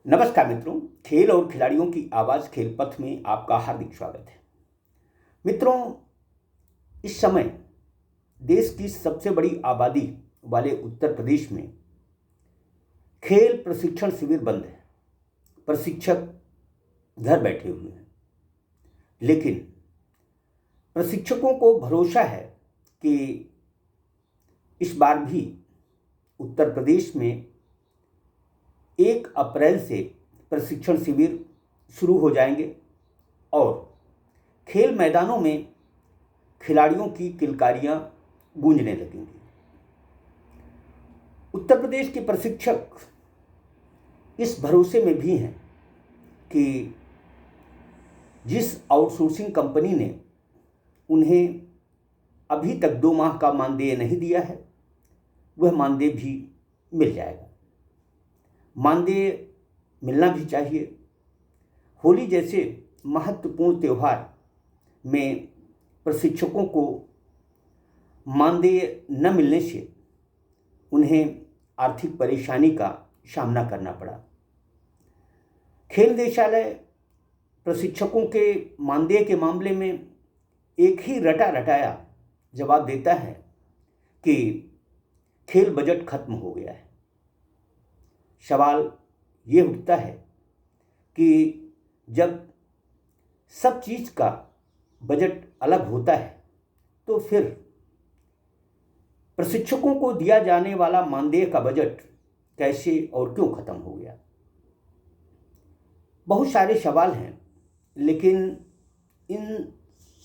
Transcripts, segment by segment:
नमस्कार मित्रों, खेल और खिलाड़ियों की आवाज़ खेल पथ में आपका हार्दिक स्वागत है। मित्रों, इस समय देश की सबसे बड़ी आबादी वाले उत्तर प्रदेश में खेल प्रशिक्षण शिविर बंद है। प्रशिक्षक घर बैठे हुए हैं, लेकिन प्रशिक्षकों को भरोसा है कि इस बार भी उत्तर प्रदेश में 1 अप्रैल से प्रशिक्षण शिविर शुरू हो जाएंगे और खेल मैदानों में खिलाड़ियों की किलकारियां गूंजने लगेंगी। उत्तर प्रदेश के प्रशिक्षक इस भरोसे में भी हैं कि जिस आउटसोर्सिंग कंपनी ने उन्हें अभी तक 2 माह का मानदेय नहीं दिया है, वह मानदेय भी मिल जाएगा। मानदेय मिलना भी चाहिए। होली जैसे महत्वपूर्ण त्यौहार में प्रशिक्षकों को मानदेय न मिलने से उन्हें आर्थिक परेशानी का सामना करना पड़ा। खेल निदेशालय प्रशिक्षकों के मानदेय के मामले में एक ही रटा रटाया जवाब देता है कि खेल बजट खत्म हो गया है। सवाल ये उठता है कि जब सब चीज़ का बजट अलग होता है तो फिर प्रशिक्षकों को दिया जाने वाला मानदेय का बजट कैसे और क्यों खत्म हो गया। बहुत सारे सवाल हैं, लेकिन इन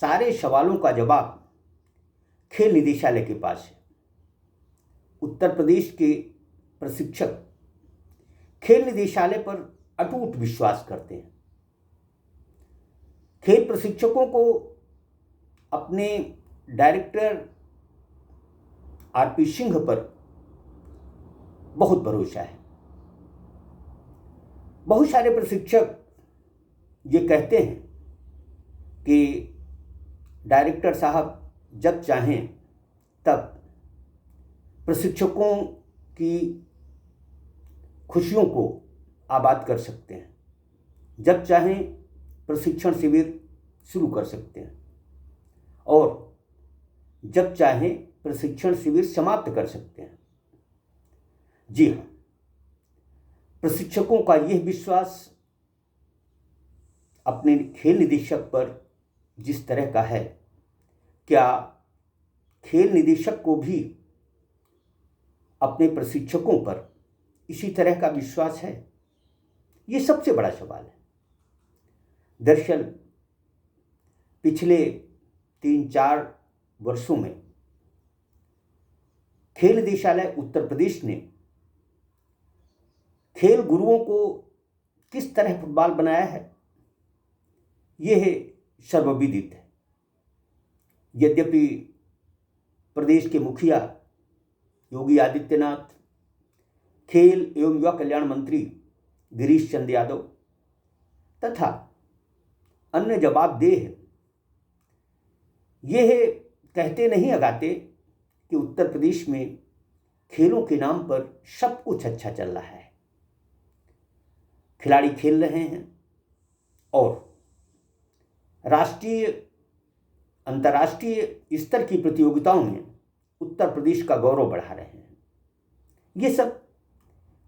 सारे सवालों का जवाब खेल निदेशालय के पास है। उत्तर प्रदेश के प्रशिक्षक खेल निदेशालय पर अटूट विश्वास करते हैं। खेल प्रशिक्षकों को अपने डायरेक्टर आरपी सिंह पर बहुत भरोसा है। बहुत सारे प्रशिक्षक ये कहते हैं कि डायरेक्टर साहब जब चाहें तब प्रशिक्षकों की खुशियों को आबाद कर सकते हैं, जब चाहें प्रशिक्षण शिविर शुरू कर सकते हैं और जब चाहें प्रशिक्षण शिविर समाप्त कर सकते हैं। जी हाँ, प्रशिक्षकों का यह विश्वास अपने खेल निदेशक पर जिस तरह का है, क्या खेल निदेशक को भी अपने प्रशिक्षकों पर इसी तरह का विश्वास है? ये सबसे बड़ा सवाल है। दरअसल पिछले 3-4 वर्षों में खेल निदेशालय उत्तर प्रदेश ने खेल गुरुओं को किस तरह फुटबॉल बनाया है, यह सर्वविदित है। यद्यपि प्रदेश के मुखिया योगी आदित्यनाथ, खेल एवं युवा कल्याण मंत्री गिरीश चंद्र यादव तथा अन्य जवाबदेह यह कहते नहीं अगाते कि उत्तर प्रदेश में खेलों के नाम पर सब कुछ अच्छा चल रहा है। खिलाड़ी खेल रहे हैं और राष्ट्रीय अंतर्राष्ट्रीय स्तर की प्रतियोगिताओं में उत्तर प्रदेश का गौरव बढ़ा रहे हैं। ये सब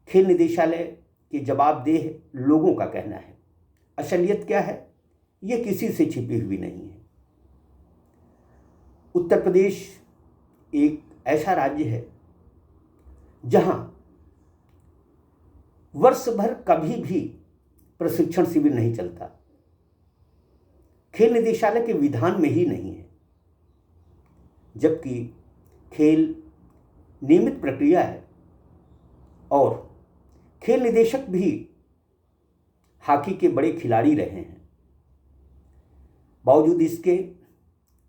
खेल निदेशालय के जवाबदेह लोगों का कहना है। असलियत क्या है, ये किसी से छिपी हुई नहीं है। उत्तर प्रदेश एक ऐसा राज्य है जहां वर्ष भर कभी भी प्रशिक्षण शिविर नहीं चलता। खेल निदेशालय के विधान में ही नहीं है, जबकि खेल नियमित प्रक्रिया है और खेल निदेशक भी हॉकी के बड़े खिलाड़ी रहे हैं। बावजूद इसके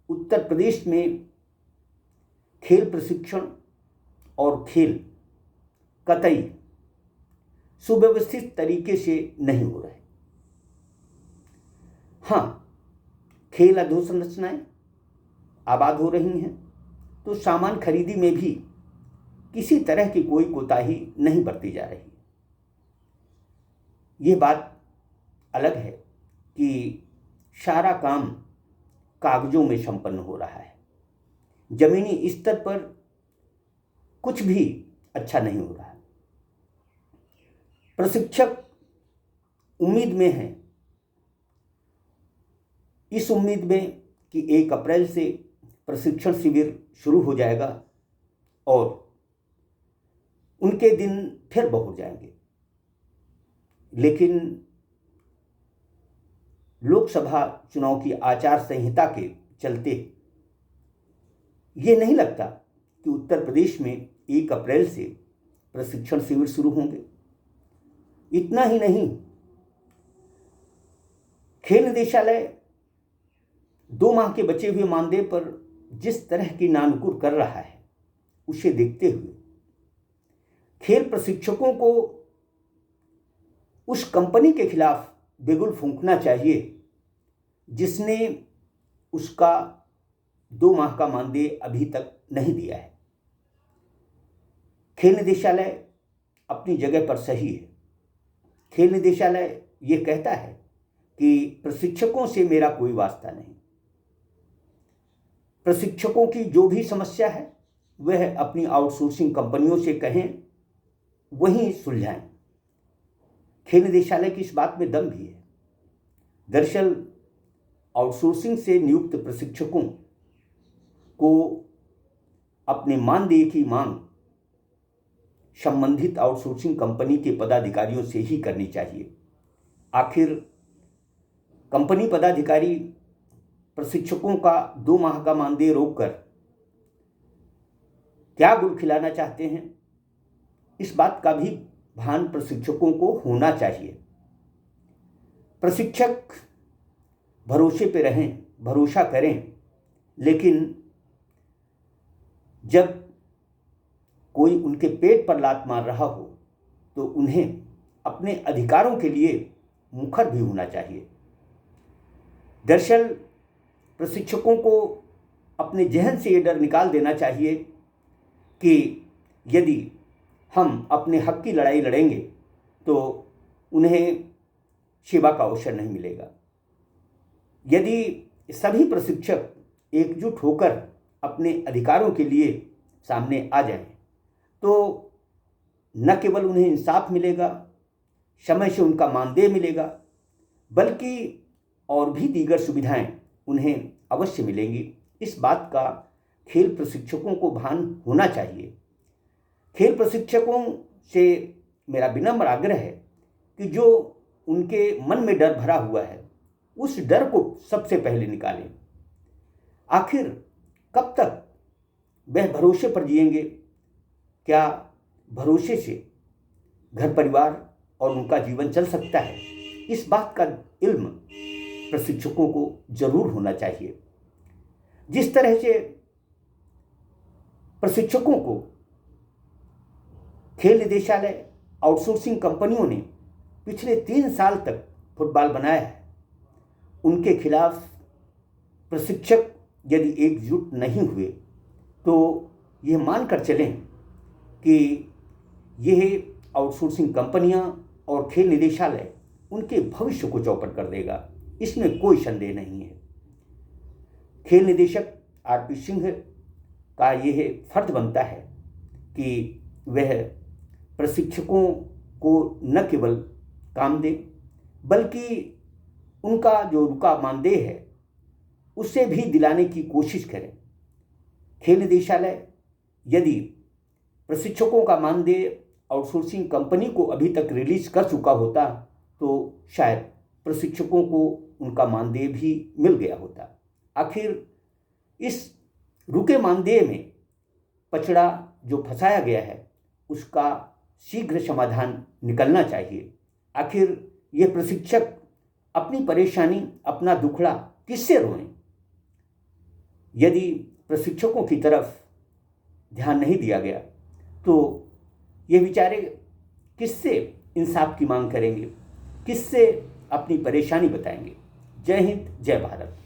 उत्तर प्रदेश में खेल प्रशिक्षण और खेल कतई सुव्यवस्थित तरीके से नहीं हो रहे। हाँ, खेल अधोसंरचनाएं आबाद हो रही हैं तो सामान खरीदी में भी किसी तरह की कोई कोताही नहीं बरती जा रही। ये बात अलग है कि सारा काम कागजों में संपन्न हो रहा है, जमीनी स्तर पर कुछ भी अच्छा नहीं हो रहा है। प्रशिक्षक उम्मीद में हैं, इस उम्मीद में कि 1 अप्रैल से प्रशिक्षण शिविर शुरू हो जाएगा और उनके दिन फिर बहुत जाएंगे। लेकिन लोकसभा चुनाव की आचार संहिता के चलते ये नहीं लगता कि उत्तर प्रदेश में 1 अप्रैल से प्रशिक्षण शिविर शुरू होंगे। इतना ही नहीं, खेल निदेशालय 2 माह के बचे हुए मानदेय पर जिस तरह की नानुकुर कर रहा है, उसे देखते हुए खेल प्रशिक्षकों को उस कंपनी के खिलाफ बिगुल फूंकना चाहिए जिसने उसका 2 माह का मानदेय अभी तक नहीं दिया है। खेल निदेशालय अपनी जगह पर सही है। खेल निदेशालय ये कहता है कि प्रशिक्षकों से मेरा कोई वास्ता नहीं, प्रशिक्षकों की जो भी समस्या है वह अपनी आउटसोर्सिंग कंपनियों से कहें, वहीं सुलझाएं। खेल निदेशालय की इस बात में दम भी है। दरअसल आउटसोर्सिंग से नियुक्त प्रशिक्षकों को अपने मानदेय की मांग संबंधित आउटसोर्सिंग कंपनी के पदाधिकारियों से ही करनी चाहिए। आखिर कंपनी पदाधिकारी प्रशिक्षकों का 2 माह का मानदेय रोककर क्या गुल खिलाना चाहते हैं, इस बात का भी भान प्रशिक्षकों को होना चाहिए। प्रशिक्षक भरोसे पे रहें, भरोसा करें, लेकिन जब कोई उनके पेट पर लात मार रहा हो तो उन्हें अपने अधिकारों के लिए मुखर भी होना चाहिए। दरअसल प्रशिक्षकों को अपने जहन से ये डर निकाल देना चाहिए कि यदि हम अपने हक की लड़ाई लड़ेंगे तो उन्हें सेवा का अवसर नहीं मिलेगा। यदि सभी प्रशिक्षक एकजुट होकर अपने अधिकारों के लिए सामने आ जाएं, तो न केवल उन्हें इंसाफ मिलेगा, समय से उनका मानदेय मिलेगा, बल्कि और भी दीगर सुविधाएं उन्हें अवश्य मिलेंगी। इस बात का खेल प्रशिक्षकों को भान होना चाहिए। खेल प्रशिक्षकों से मेरा विनम्र आग्रह है कि जो उनके मन में डर भरा हुआ है, उस डर को सबसे पहले निकालें। आखिर कब तक वह भरोसे पर जिएंगे? क्या भरोसे से घर परिवार और उनका जीवन चल सकता है? इस बात का इल्म प्रशिक्षकों को जरूर होना चाहिए। जिस तरह से प्रशिक्षकों को खेल निदेशालय, आउटसोर्सिंग कंपनियों ने पिछले 3 साल तक फुटबॉल बनाया है, उनके खिलाफ प्रशिक्षक यदि एकजुट नहीं हुए तो यह मानकर चलें कि यह आउटसोर्सिंग कंपनियां और खेल निदेशालय उनके भविष्य को चौपट कर देगा, इसमें कोई संदेह नहीं है। खेल निदेशक आरपी सिंह का यह फर्ज बनता है कि वह प्रशिक्षकों को न केवल काम दे, बल्कि उनका जो रुका मानदेय है उसे भी दिलाने की कोशिश करें। खेल निदेशालय यदि प्रशिक्षकों का मानदेय आउटसोर्सिंग कंपनी को अभी तक रिलीज कर चुका होता तो शायद प्रशिक्षकों को उनका मानदेय भी मिल गया होता। आखिर इस रुके मानदेय में पचड़ा जो फंसाया गया है उसका शीघ्र समाधान निकलना चाहिए। आखिर ये प्रशिक्षक अपनी परेशानी, अपना दुखड़ा किससे रोएं? यदि प्रशिक्षकों की तरफ ध्यान नहीं दिया गया तो ये बेचारे किससे इंसाफ की मांग करेंगे, किससे अपनी परेशानी बताएंगे? जय हिंद, जय भारत।